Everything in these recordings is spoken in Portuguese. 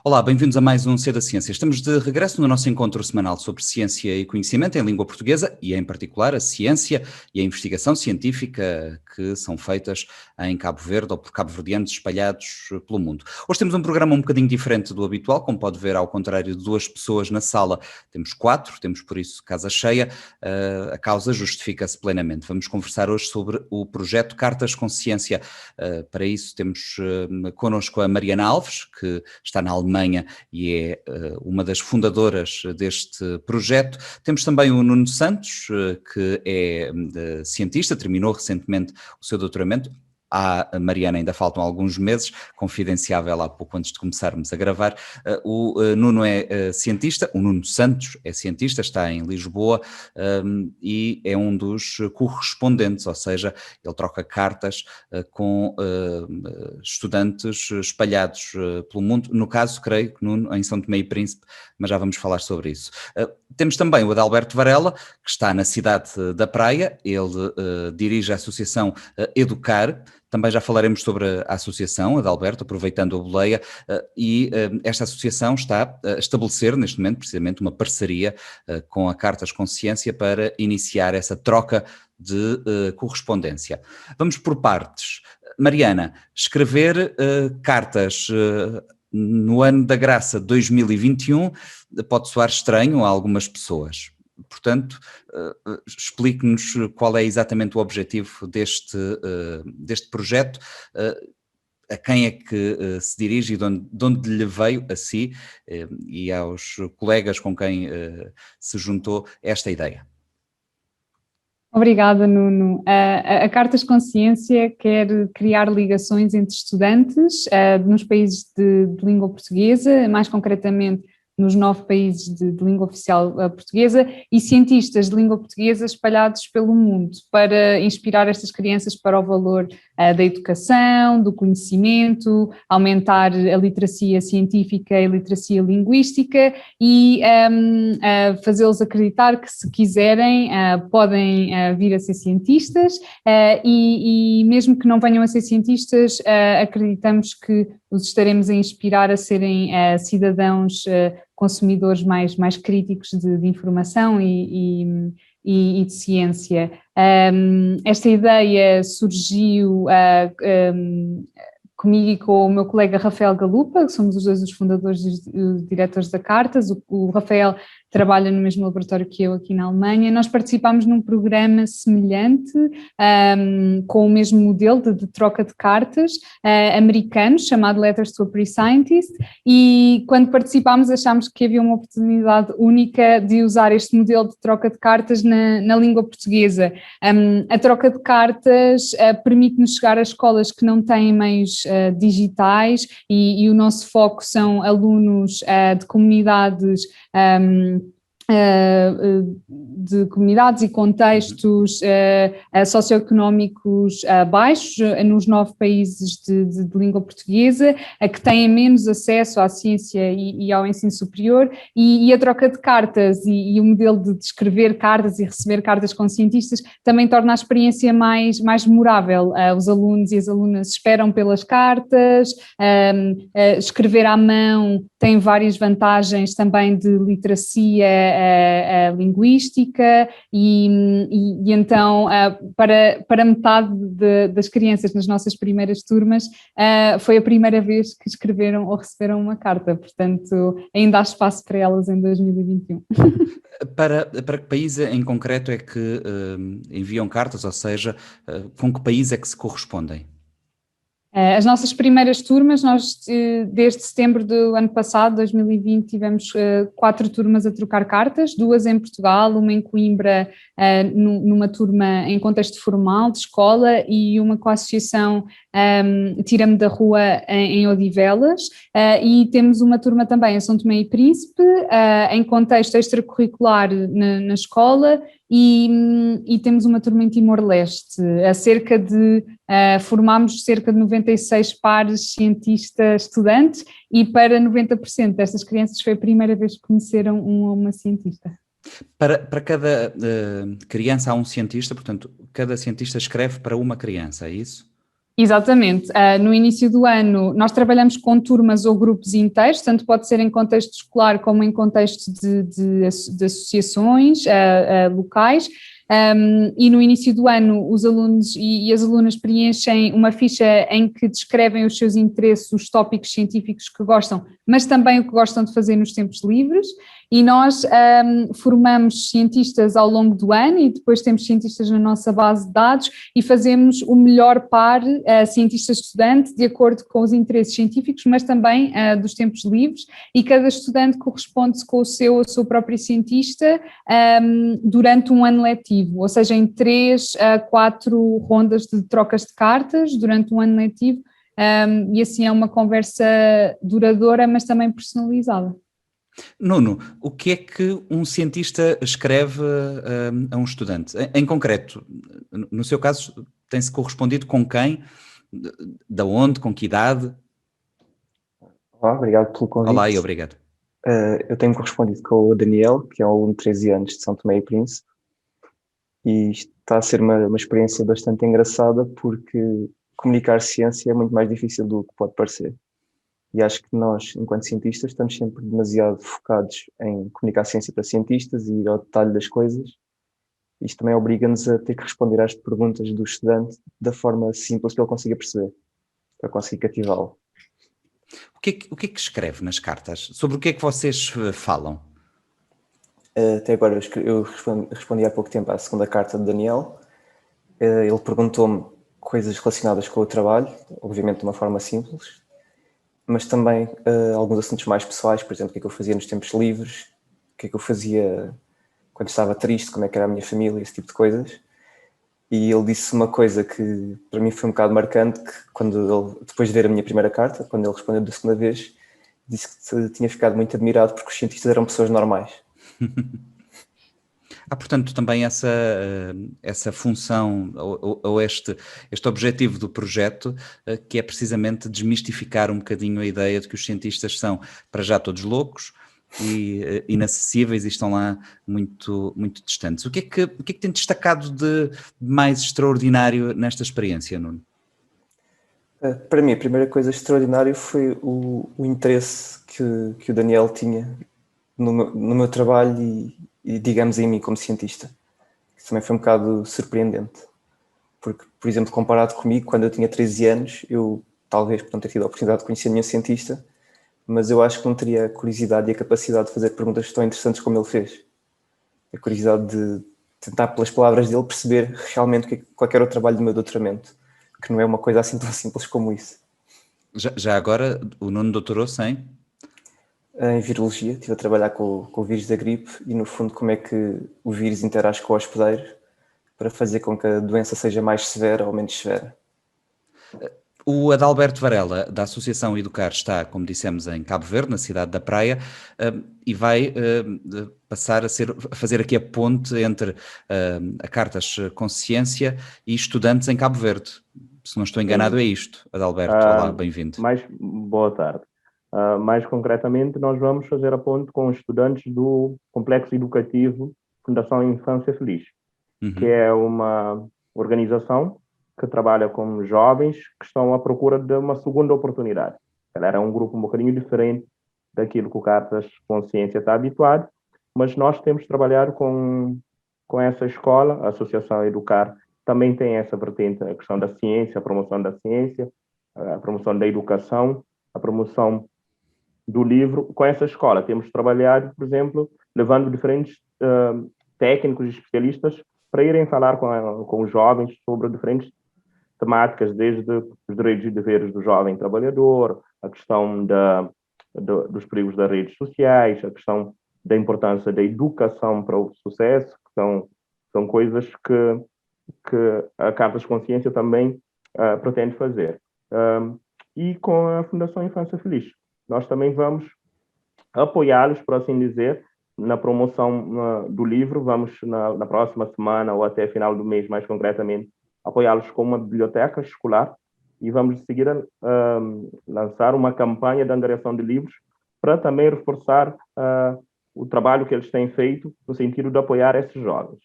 Olá, bem-vindos a mais um C da Ciência. Estamos de regresso no nosso encontro semanal sobre ciência e conhecimento em língua portuguesa e, em particular, a ciência e a investigação científica que são feitas em Cabo Verde ou por cabo-verdianos espalhados pelo mundo. Hoje temos um programa um bocadinho diferente do habitual, como pode ver, ao contrário de duas pessoas na sala, temos quatro, temos por isso casa cheia, a causa justifica-se plenamente. Vamos conversar hoje sobre o projeto Cartas com Ciência. Para isso temos connosco a Mariana Alves, que está na Alemanha e é uma das fundadoras deste projeto. Temos também o Nuno Santos, que é cientista, terminou recentemente o seu doutoramento. À Mariana ainda faltam alguns meses, confidenciável há pouco antes de começarmos a gravar. O Nuno é cientista, o Nuno Santos é cientista, está em Lisboa e é um dos correspondentes, ou seja, ele troca cartas com estudantes espalhados pelo mundo, no caso, creio que Nuno, em São Tomé e Príncipe, mas já vamos falar sobre isso. Temos também o Adalberto Varela, que está na cidade da Praia, ele dirige a associação Educar. Também já falaremos sobre a associação, Adalberto, aproveitando a boleia, e esta associação está a estabelecer neste momento precisamente uma parceria com a Cartas com Ciência para iniciar essa troca de correspondência. Vamos por partes. Mariana, escrever cartas no ano da graça de 2021 pode soar estranho a algumas pessoas. Portanto, explique-nos qual é exatamente o objetivo deste projeto, a quem é que se dirige e de onde lhe veio a si e aos colegas com quem se juntou esta ideia. Obrigada, Nuno. A Cartas Consciência quer criar ligações entre estudantes nos países de língua portuguesa, mais concretamente nos 9 países de língua oficial portuguesa, e cientistas de língua portuguesa espalhados pelo mundo, para inspirar estas crianças para o valor da educação, do conhecimento, aumentar a literacia científica e a literacia linguística e fazê-los acreditar que, se quiserem, podem vir a ser cientistas e mesmo que não venham a ser cientistas, acreditamos que os estaremos a inspirar a serem cidadãos consumidores mais críticos de informação e de ciência. Esta ideia surgiu comigo e com o meu colega Rafael Galupa, que somos os dois os fundadores e diretores da Cartas. O Rafael trabalha no mesmo laboratório que eu aqui na Alemanha. Nós participámos num programa semelhante, com o mesmo modelo de troca de cartas, americano, chamado Letters to a Pre-Scientist, e quando participámos achámos que havia uma oportunidade única de usar este modelo de troca de cartas na língua portuguesa. A troca de cartas permite-nos chegar a escolas que não têm meios digitais e o nosso foco são alunos de comunidades e contextos socioeconómicos baixos nos 9 países de língua portuguesa, que têm menos acesso à ciência e ao ensino superior, e a troca de cartas e o modelo de escrever cartas e receber cartas com cientistas também torna a experiência mais memorável. Os alunos e as alunas esperam pelas cartas, escrever à mão tem várias vantagens também de literacia linguística e então para metade das crianças nas nossas primeiras turmas foi a primeira vez que escreveram ou receberam uma carta, portanto ainda há espaço para elas em 2021. Para que país em concreto é que enviam cartas, ou seja, com que país é que se correspondem? As nossas primeiras turmas, nós desde setembro do ano passado, 2020, tivemos 4 turmas a trocar cartas, 2 em Portugal, uma em Coimbra, numa turma em contexto formal de escola, e uma com a associação Tira-me da Rua em Odivelas, e temos uma turma também em São Tomé e Príncipe, em contexto extracurricular na escola, e temos uma turma em Timor-Leste. Formámos cerca de 96 pares cientistas-estudantes, e para 90% destas crianças foi a primeira vez que conheceram uma cientista. Para cada criança há um cientista, portanto, cada cientista escreve para uma criança, é isso? Exatamente. No início do ano, nós trabalhamos com turmas ou grupos inteiros, tanto pode ser em contexto escolar como em contexto de associações locais. E no início do ano, os alunos e as alunas preenchem uma ficha em que descrevem os seus interesses, os tópicos científicos que gostam, mas também o que gostam de fazer nos tempos livres. E nós formamos cientistas ao longo do ano e depois temos cientistas na nossa base de dados e fazemos o melhor par cientista-estudante de acordo com os interesses científicos, mas também dos tempos livres, e cada estudante corresponde-se com a sua própria cientista durante um ano letivo, ou seja, em 3 a 4 rondas de trocas de cartas durante um ano letivo, e assim é uma conversa duradoura, mas também personalizada. Nuno, o que é que um cientista escreve a um estudante? Em concreto, no seu caso, tem-se correspondido com quem? Da onde? Com que idade? Olá, obrigado pelo convite. Olá e obrigado. Eu tenho correspondido com o Daniel, que é um aluno de 13 anos de São Tomé e Príncipe, e isto está a ser uma experiência bastante engraçada porque comunicar ciência é muito mais difícil do que pode parecer. E acho que nós, enquanto cientistas, estamos sempre demasiado focados em comunicar ciência para cientistas e ir ao detalhe das coisas. Isto também obriga-nos a ter que responder às perguntas do estudante da forma simples que ele consiga perceber, para conseguir cativá-lo. O que é que escreve nas cartas? Sobre o que é que vocês falam? Até agora eu respondi há pouco tempo à segunda carta de Daniel. Ele perguntou-me coisas relacionadas com o trabalho, obviamente de uma forma simples, mas também alguns assuntos mais pessoais, por exemplo, o que é que eu fazia nos tempos livres, o que é que eu fazia quando estava triste, como é que era a minha família, esse tipo de coisas. E ele disse uma coisa que para mim foi um bocado marcante, que quando ele, depois de ver a minha primeira carta, quando ele respondeu da segunda vez, disse que tinha ficado muito admirado porque os cientistas eram pessoas normais. Há, portanto, também essa função ou este objetivo do projeto, que é precisamente desmistificar um bocadinho a ideia de que os cientistas são, para já, todos loucos e inacessíveis e estão lá muito, muito distantes. O que é que tem destacado de mais extraordinário nesta experiência, Nuno? Para mim, a primeira coisa extraordinária foi o interesse que o Daniel tinha no meu trabalho e, digamos, em mim como cientista. Isso também foi um bocado surpreendente. Porque, por exemplo, comparado comigo, quando eu tinha 13 anos, eu, talvez por não ter tido a oportunidade de conhecer nenhum cientista, mas eu acho que não teria a curiosidade e a capacidade de fazer perguntas tão interessantes como ele fez. A curiosidade de tentar, pelas palavras dele, perceber realmente qual era o trabalho do meu doutoramento, que não é uma coisa assim tão simples como isso. Já agora, o Nuno doutorou-se em virologia, estive a trabalhar com o vírus da gripe e, no fundo, como é que o vírus interage com o hospedeiro para fazer com que a doença seja mais severa ou menos severa. O Adalberto Varela, da Associação Educar, está, como dissemos, em Cabo Verde, na cidade da Praia, e vai passar a fazer aqui a ponte entre a Cartas Consciência e estudantes em Cabo Verde. Se não estou enganado, é isto. Adalberto, olá, bem-vindo. Boa tarde. Mais concretamente, nós vamos fazer a ponte com os estudantes do Complexo Educativo Fundação Infância Feliz, que é uma organização que trabalha com jovens que estão à procura de uma segunda oportunidade. Ela era um grupo um bocadinho diferente daquilo que o Cartas Consciência está habituado, mas nós temos de trabalhar com essa escola. A Associação Educar também tem essa vertente, a questão da ciência, a promoção da ciência, a promoção da educação, a promoção do livro. Com essa escola temos trabalhado, por exemplo, levando diferentes técnicos e especialistas para irem falar com os jovens sobre diferentes temáticas, desde os direitos e deveres do jovem trabalhador, a questão dos perigos das redes sociais, a questão da importância da educação para o sucesso, que são coisas que a Cartas de Consciência também pretende fazer. E com a Fundação Infância Feliz, nós também vamos apoiá-los, por assim dizer, na promoção do livro. Vamos, na próxima semana ou até final do mês, mais concretamente, apoiá-los com uma biblioteca escolar e vamos de seguida lançar uma campanha de angariação de livros para também reforçar o trabalho que eles têm feito no sentido de apoiar esses jovens.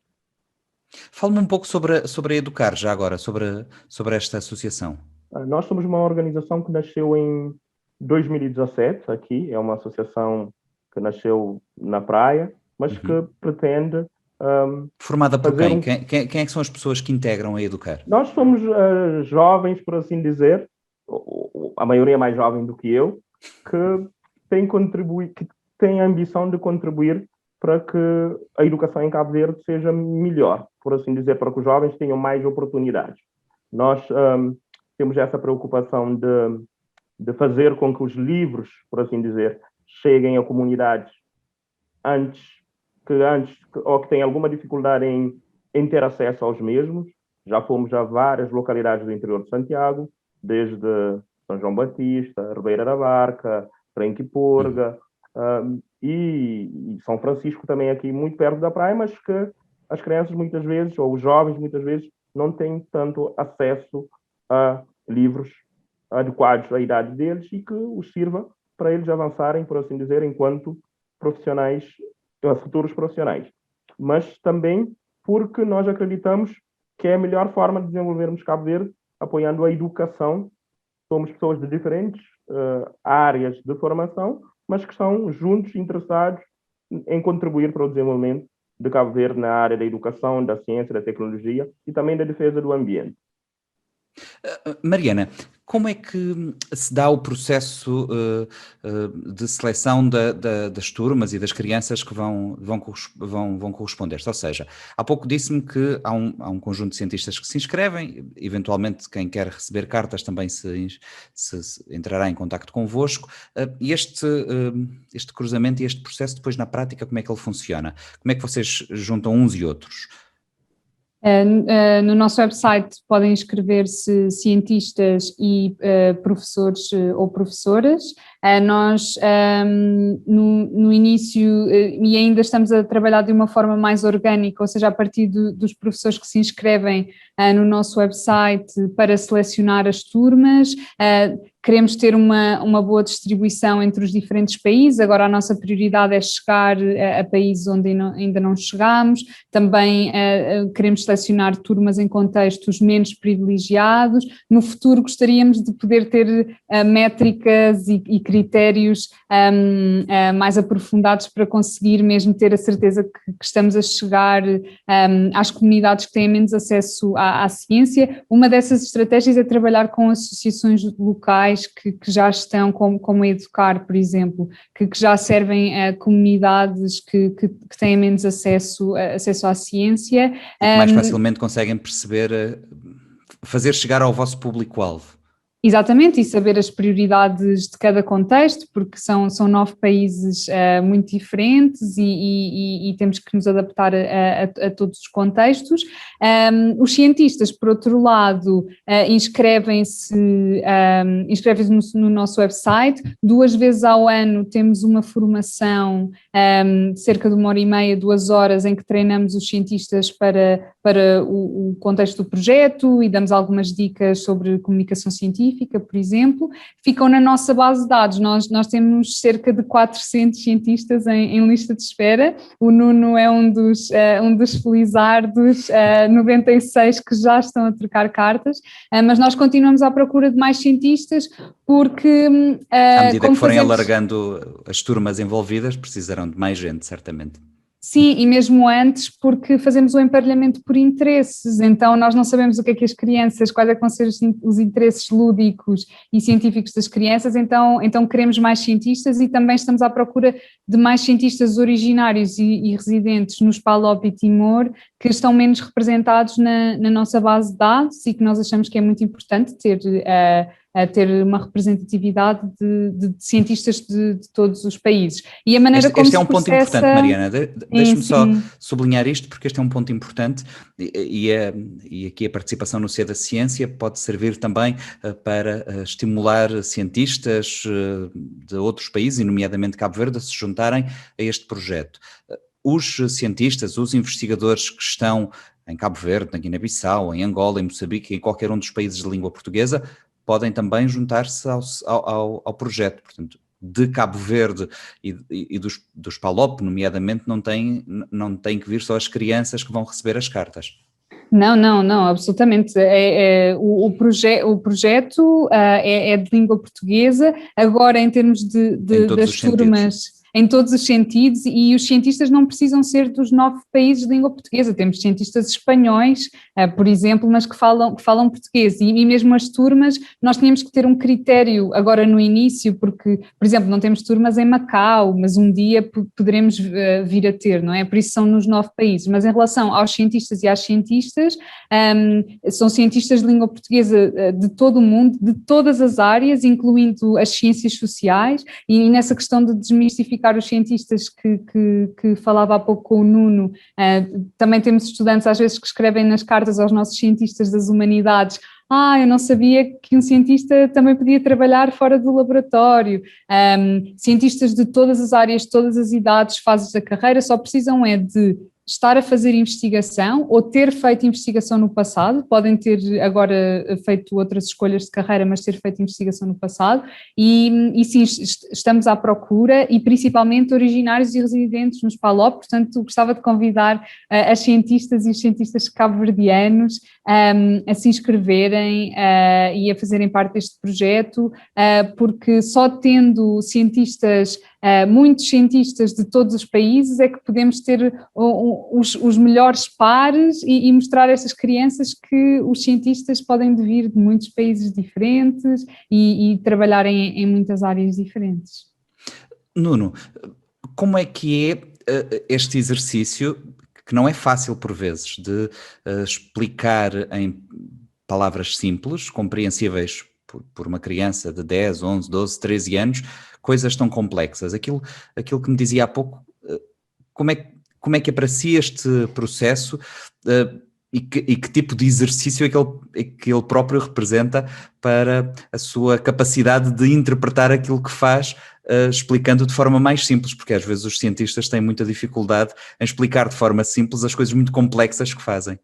Fala-me um pouco sobre a Educar, já agora, sobre esta associação. Nós somos uma organização que nasceu em 2017, aqui, é uma associação que nasceu na praia, mas que pretende formada por fazer quem? Quem é que são as pessoas que integram a Educar? Nós somos jovens, por assim dizer, a maioria é mais jovem do que eu, que tem a ambição de contribuir para que a educação em Cabo Verde seja melhor, por assim dizer, para que os jovens tenham mais oportunidades. Nós temos essa preocupação de fazer com que os livros, por assim dizer, cheguem a comunidades ou que têm alguma dificuldade em ter acesso aos mesmos. Já fomos a várias localidades do interior de Santiago, desde São João Batista, Ribeira da Barca, Trenquipurga, e São Francisco também aqui muito perto da praia, mas que as crianças muitas vezes, ou os jovens muitas vezes, não têm tanto acesso a livros adequados à idade deles e que os sirva para eles avançarem, por assim dizer, enquanto profissionais, futuros profissionais. Mas também porque nós acreditamos que é a melhor forma de desenvolvermos Cabo Verde, apoiando a educação. Somos pessoas de diferentes áreas de formação, mas que estão juntos interessados em contribuir para o desenvolvimento de Cabo Verde na área da educação, da ciência, da tecnologia e também da defesa do ambiente. Mariana, como é que se dá o processo de seleção das turmas e das crianças que vão corresponder? Ou seja, há pouco disse-me que há um conjunto de cientistas que se inscrevem, eventualmente quem quer receber cartas também se entrará em contacto convosco. E este cruzamento e este processo depois na prática, como é que ele funciona? Como é que vocês juntam uns e outros? No nosso website podem inscrever-se cientistas e professores ou professoras. Nós, no início, e ainda estamos a trabalhar de uma forma mais orgânica, ou seja, a partir dos professores que se inscrevem no nosso website para selecionar as turmas. Queremos ter uma boa distribuição entre os diferentes países. Agora a nossa prioridade é chegar a países onde ainda não chegamos. Também queremos selecionar turmas em contextos menos privilegiados. No futuro gostaríamos de poder ter métricas e critérios mais aprofundados para conseguir mesmo ter a certeza que estamos a chegar às comunidades que têm menos acesso à ciência. Uma dessas estratégias é trabalhar com associações locais que já estão, como a Educar, por exemplo, que já servem a comunidades que têm menos acesso à ciência. E que mais facilmente conseguem perceber, fazer chegar ao vosso público-alvo. Exatamente, e saber as prioridades de cada contexto, porque são 9 países muito diferentes e temos que nos adaptar a todos os contextos. Os cientistas, por outro lado, inscrevem-se no nosso website. 2 vezes ao ano temos uma formação, cerca de 1h30, 2 horas, em que treinamos os cientistas para o contexto do projeto e damos algumas dicas sobre comunicação científica, por exemplo. Ficam na nossa base de dados. Nós temos cerca de 400 cientistas em lista de espera. O Nuno é um dos felizardos, 96 que já estão a trocar cartas, mas nós continuamos à procura de mais cientistas porque… à medida que forem alargando as turmas envolvidas, precisarão de mais gente, certamente. Sim, e mesmo antes, porque fazemos o emparelhamento por interesses, então nós não sabemos o que é que as crianças, quais é que vão ser os interesses lúdicos e científicos das crianças, então queremos mais cientistas e também estamos à procura de mais cientistas originários e residentes nos PALOP e Timor, que estão menos representados na nossa base de dados e que nós achamos que é muito importante ter uma representatividade de cientistas de todos os países. E a maneira como este é um ponto importante, Mariana, deixe-me só sublinhar isto, porque este é um ponto importante e aqui a participação no C da Ciência pode servir também para estimular cientistas de outros países, e nomeadamente Cabo Verde, a se juntarem a este projeto. Os cientistas, os investigadores que estão em Cabo Verde, na Guiné-Bissau, em Angola, em Moçambique, em qualquer um dos países de língua portuguesa, podem também juntar-se ao projeto. Portanto, de Cabo Verde e dos PALOP, nomeadamente, não tem que vir só as crianças que vão receber as cartas. Não, absolutamente. O projeto é de língua portuguesa, agora em termos das turmas, em todos os sentidos, e os cientistas não precisam ser dos 9 países de língua portuguesa, temos cientistas espanhóis, por exemplo, mas que falam português, e mesmo as turmas, nós tínhamos que ter um critério agora no início, porque, por exemplo, não temos turmas em Macau, mas um dia poderemos vir a ter, não é? Por isso são nos 9 países, mas em relação aos cientistas e às cientistas, são cientistas de língua portuguesa de todo o mundo, de todas as áreas, incluindo as ciências sociais, e nessa questão de desmistificar os cientistas que falava há pouco com o Nuno, também temos estudantes às vezes que escrevem nas cartas aos nossos cientistas das humanidades: eu não sabia que um cientista também podia trabalhar fora do laboratório. Cientistas de todas as áreas, todas as idades, fases da carreira, só precisam de estar a fazer investigação ou ter feito investigação no passado, podem ter agora feito outras escolhas de carreira, mas ter feito investigação no passado, e sim, estamos à procura, e principalmente originários e residentes nos PALOP, portanto gostava de convidar as cientistas e os cientistas cabo-verdianos a se inscreverem e a fazerem parte deste projeto, porque só tendo muitos cientistas de todos os países é que podemos ter os melhores pares e mostrar a essas crianças que os cientistas podem vir de muitos países diferentes e trabalhar em muitas áreas diferentes. Nuno, como é que é este exercício, que não é fácil por vezes, de explicar em palavras simples, compreensíveis por uma criança de 10, 11, 12, 13 anos, coisas tão complexas? Aquilo que me dizia há pouco, como é que é para si este processo e que tipo de exercício é que ele próprio representa para a sua capacidade de interpretar aquilo que faz, explicando de forma mais simples, porque às vezes os cientistas têm muita dificuldade em explicar de forma simples as coisas muito complexas que fazem.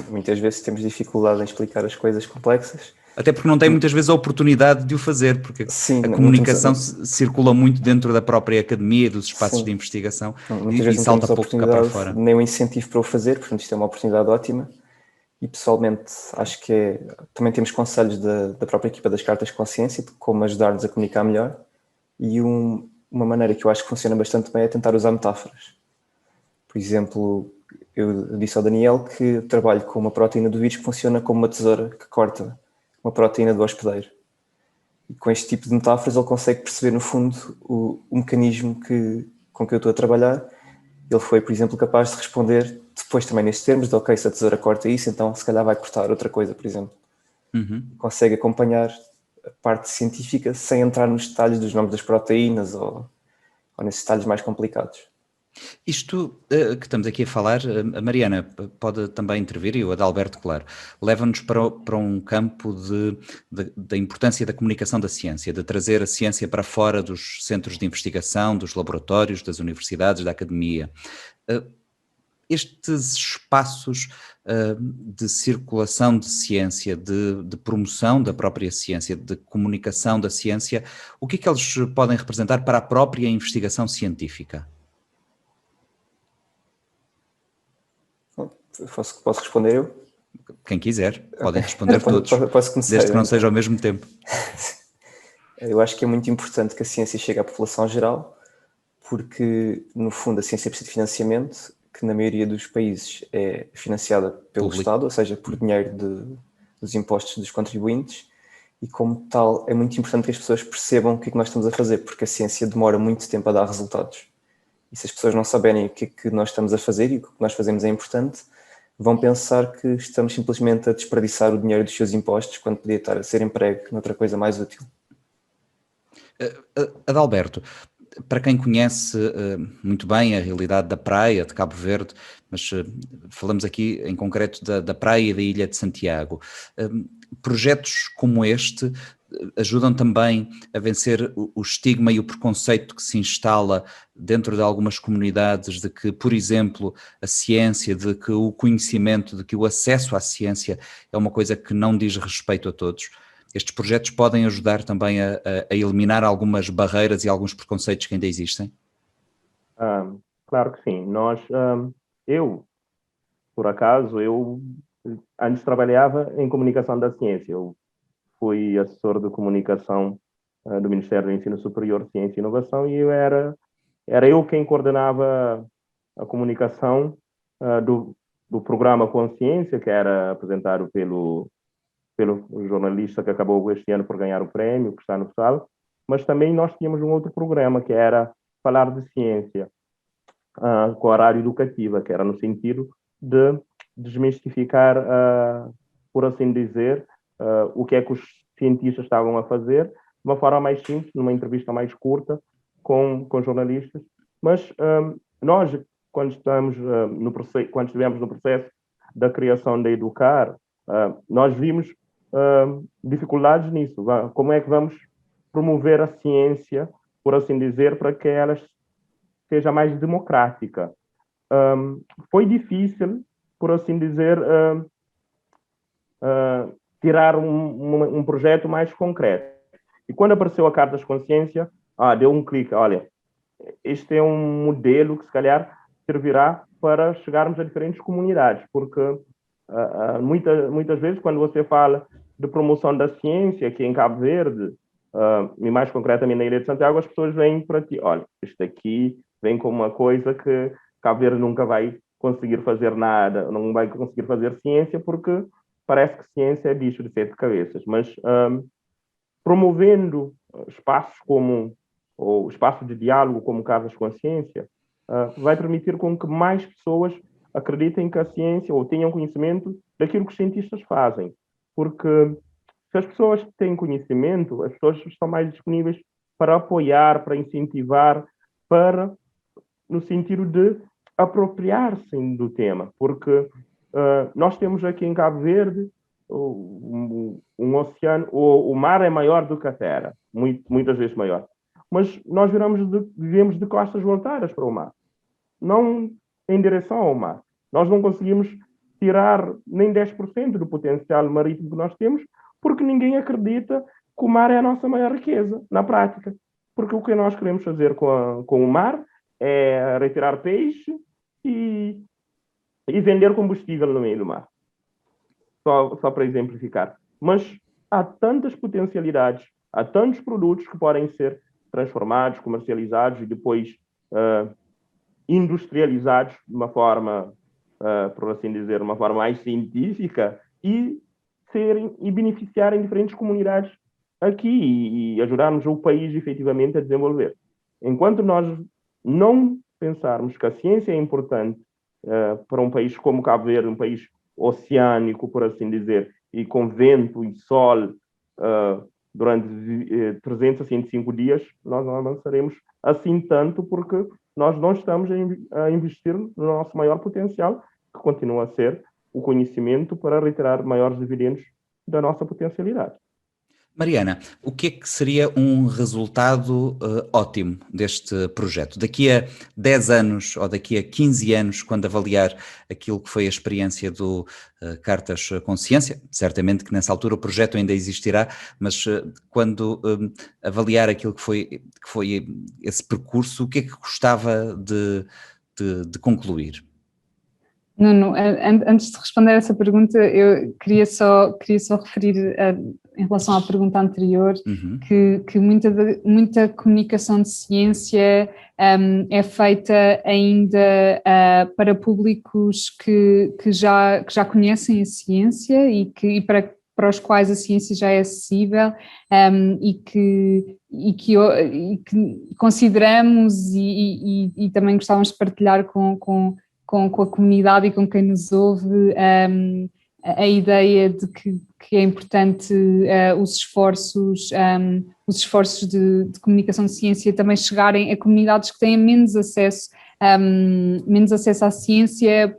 Muitas vezes temos dificuldade em explicar as coisas complexas. Até porque não tem muitas vezes a oportunidade de o fazer, porque a comunicação circula muito dentro da própria academia e dos espaços de investigação, e salta pouco cá para fora. Nem o incentivo para o fazer, portanto isto é uma oportunidade ótima, e pessoalmente acho que também temos conselhos da própria equipa das Cartas de Consciência de como ajudar-nos a comunicar melhor, e uma maneira que eu acho que funciona bastante bem é tentar usar metáforas. Por exemplo, eu disse ao Daniel que eu trabalho com uma proteína do vírus que funciona como uma tesoura que corta uma proteína do hospedeiro. E com este tipo de metáforas ele consegue perceber, no fundo, o mecanismo com que eu estou a trabalhar. Ele foi, por exemplo, capaz de responder depois também nestes termos de: ok, se a tesoura corta isso, então se calhar vai cortar outra coisa, por exemplo. Consegue acompanhar a parte científica sem entrar nos detalhes dos nomes das proteínas ou nesses detalhes mais complicados. Isto que estamos aqui a falar, a Mariana pode também intervir, e o Adalberto, claro, leva-nos para um campo da importância da comunicação da ciência, de trazer a ciência para fora dos centros de investigação, dos laboratórios, das universidades, da academia. Estes espaços de circulação de ciência, de promoção da própria ciência, de comunicação da ciência, o que é que eles podem representar para a própria investigação científica? Posso responder eu? Quem quiser, podem responder todos, posso começar, desde que não seja ao mesmo tempo. Eu acho que é muito importante que a ciência chegue à população geral, porque, no fundo, a ciência precisa de financiamento, que na maioria dos países é financiada pelo Estado, ou seja, por dinheiro dos impostos dos contribuintes, e como tal é muito importante que as pessoas percebam o que é que nós estamos a fazer, porque a ciência demora muito tempo a dar resultados. E se as pessoas não saberem o que é que nós estamos a fazer e o que nós fazemos é importante, vão pensar que estamos simplesmente a desperdiçar o dinheiro dos seus impostos quando podia estar a ser emprego noutra coisa mais útil. Adalberto, para quem conhece muito bem a realidade da praia de Cabo Verde, mas falamos aqui em concreto da praia e da Ilha de Santiago, projetos como este ajudam também a vencer o estigma e o preconceito que se instala dentro de algumas comunidades de que, por exemplo, a ciência, de que o conhecimento, de que o acesso à ciência é uma coisa que não diz respeito a todos. Estes projetos podem ajudar também a eliminar algumas barreiras e alguns preconceitos que ainda existem? Claro que sim. Eu por acaso, eu antes trabalhava em comunicação da ciência. Eu fui assessor de comunicação do Ministério do Ensino Superior, Ciência e Inovação, e era eu quem coordenava a comunicação do programa Consciência, que era apresentado pelo jornalista que acabou este ano por ganhar o prémio, que está no SAL, mas também nós tínhamos um outro programa, que era falar de ciência, com horário educativa, que era no sentido de desmistificar, por assim dizer, o que é que os cientistas estavam a fazer, de uma forma mais simples, numa entrevista mais curta, com jornalistas. Mas nós, quando estivemos no processo da criação da Educar, nós vimos dificuldades nisso. Como é que vamos promover a ciência, por assim dizer, para que ela seja mais democrática? Foi difícil, por assim dizer, tirar um projeto mais concreto. E quando apareceu a Cartas de Consciência, deu um clique. Olha, este é um modelo que se calhar servirá para chegarmos a diferentes comunidades, porque muitas vezes quando você fala de promoção da ciência aqui em Cabo Verde, e mais concretamente na Ilha de Santiago, as pessoas vêm para ti, olha, isto aqui vem com uma coisa que Cabo Verde nunca vai conseguir fazer nada, não vai conseguir fazer ciência, porque parece que ciência é bicho de 7 cabeças. Mas promovendo espaços como o espaço de diálogo como Cartas de Consciência, vai permitir com que mais pessoas acreditem que a ciência ou tenham conhecimento daquilo que os cientistas fazem. Porque se as pessoas têm conhecimento, as pessoas estão mais disponíveis para apoiar, para incentivar, no sentido de apropriar-se do tema. Porque nós temos aqui em Cabo Verde um oceano, o mar é maior do que a terra, muitas vezes maior. Mas nós vivemos de costas voltadas para o mar, não em direção ao mar. Nós não conseguimos tirar nem 10% do potencial marítimo que nós temos, porque ninguém acredita que o mar é a nossa maior riqueza, na prática. Porque o que nós queremos fazer com o mar é retirar peixe e vender combustível no meio do mar. Só para exemplificar. Mas há tantas potencialidades, há tantos produtos que podem ser transformados, comercializados e depois industrializados de uma forma, por assim dizer, uma forma mais científica e beneficiarem diferentes comunidades aqui e ajudarmos o país efetivamente a desenvolver. Enquanto nós não pensarmos que a ciência é importante para um país como Cabo Verde, um país oceânico, por assim dizer, e com vento e sol durante 365 dias, nós não avançaremos assim tanto, porque nós não estamos a investir no nosso maior potencial, que continua a ser o conhecimento, para retirar maiores dividendos da nossa potencialidade. Mariana, o que é que seria um resultado ótimo deste projeto? Daqui a 10 anos ou daqui a 15 anos, quando avaliar aquilo que foi a experiência do Cartas Consciência, certamente que nessa altura o projeto ainda existirá, mas quando avaliar aquilo que foi esse percurso, o que é que gostava de concluir? Nuno, antes de responder a essa pergunta, eu queria só referir em relação à pergunta anterior, que muita comunicação de ciência é feita ainda para públicos que já conhecem a ciência e para os quais a ciência já é acessível, e que consideramos e também gostávamos de partilhar com a comunidade e com quem nos ouve a ideia de que é importante os esforços de comunicação de ciência também chegarem a comunidades que têm menos acesso à ciência.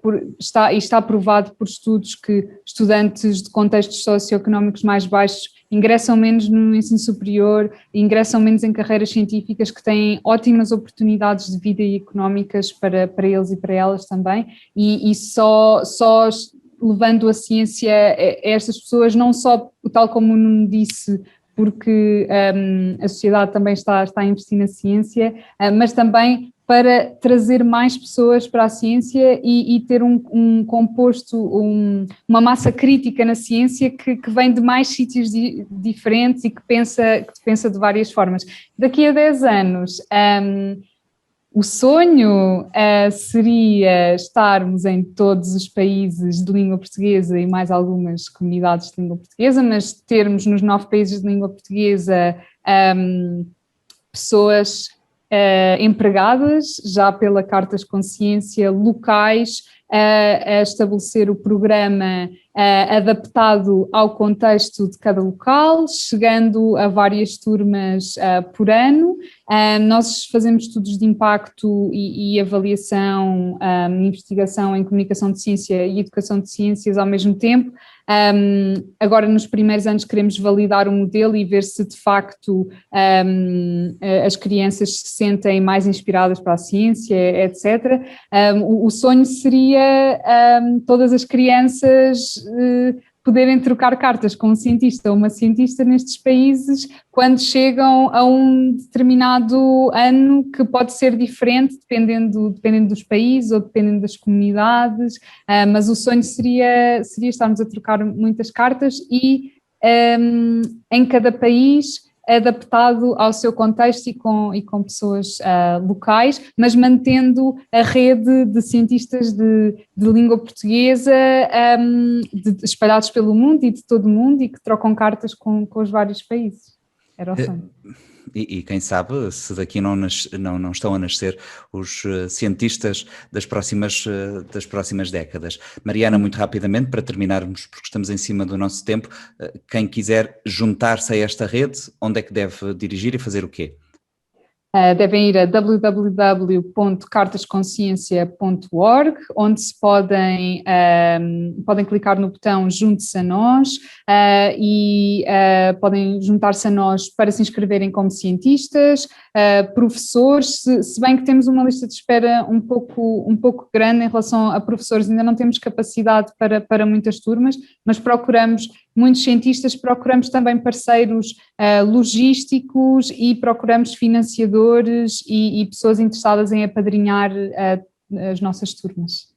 Está provado por estudos que estudantes de contextos socioeconómicos mais baixos ingressam menos no ensino superior, ingressam menos em carreiras científicas, que têm ótimas oportunidades de vida e económicas para eles e para elas também, e só levando a ciência a estas pessoas, não só, tal como o Nuno disse, porque a sociedade também está a investir na ciência, mas também para trazer mais pessoas para a ciência e ter um composto, uma massa crítica na ciência que vem de mais sítios diferentes e que pensa de várias formas. Daqui a 10 anos, o sonho seria estarmos em todos os países de língua portuguesa e mais algumas comunidades de língua portuguesa, mas termos nos 9 países de língua portuguesa pessoas empregadas, já pela Cartas de Consciência, locais, a estabelecer o programa adaptado ao contexto de cada local, chegando a várias turmas por ano. Nós fazemos estudos de impacto e avaliação, investigação em comunicação de ciência e educação de ciências ao mesmo tempo. Agora, nos primeiros anos, queremos validar o modelo e ver se de facto as crianças se sentem mais inspiradas para a ciência, etc. O sonho seria todas as crianças poderem trocar cartas com um cientista ou uma cientista nestes países quando chegam a um determinado ano, que pode ser diferente dependendo dos países ou dependendo das comunidades, mas o sonho seria estarmos a trocar muitas cartas e em cada país adaptado ao seu contexto e com pessoas locais, mas mantendo a rede de cientistas de língua portuguesa espalhados pelo mundo e de todo o mundo e que trocam cartas com os vários países. Era o sonho. E quem sabe se daqui não estão a nascer os cientistas das próximas décadas. Mariana, muito rapidamente, para terminarmos, porque estamos em cima do nosso tempo, quem quiser juntar-se a esta rede, onde é que deve dirigir e fazer o quê? Devem ir a www.cartasconsciencia.org, onde se podem clicar no botão Junte-se a nós e podem juntar-se a nós para se inscreverem como cientistas, professores, se bem que temos uma lista de espera um pouco grande em relação a professores, ainda não temos capacidade para muitas turmas, mas procuramos muitos cientistas, procuramos também parceiros logísticos e procuramos financiadores e pessoas interessadas em apadrinhar as nossas turmas.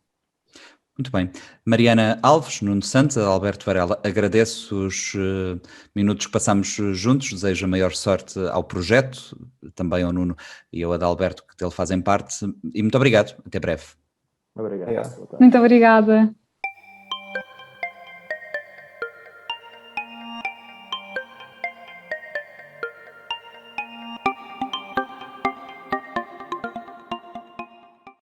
Muito bem. Mariana Alves, Nuno Santos, Alberto Varela, agradeço os minutos que passamos juntos, desejo a maior sorte ao projeto, também ao Nuno e ao Adalberto, que dele fazem parte, e muito obrigado. Até breve. Obrigado. Muito obrigada.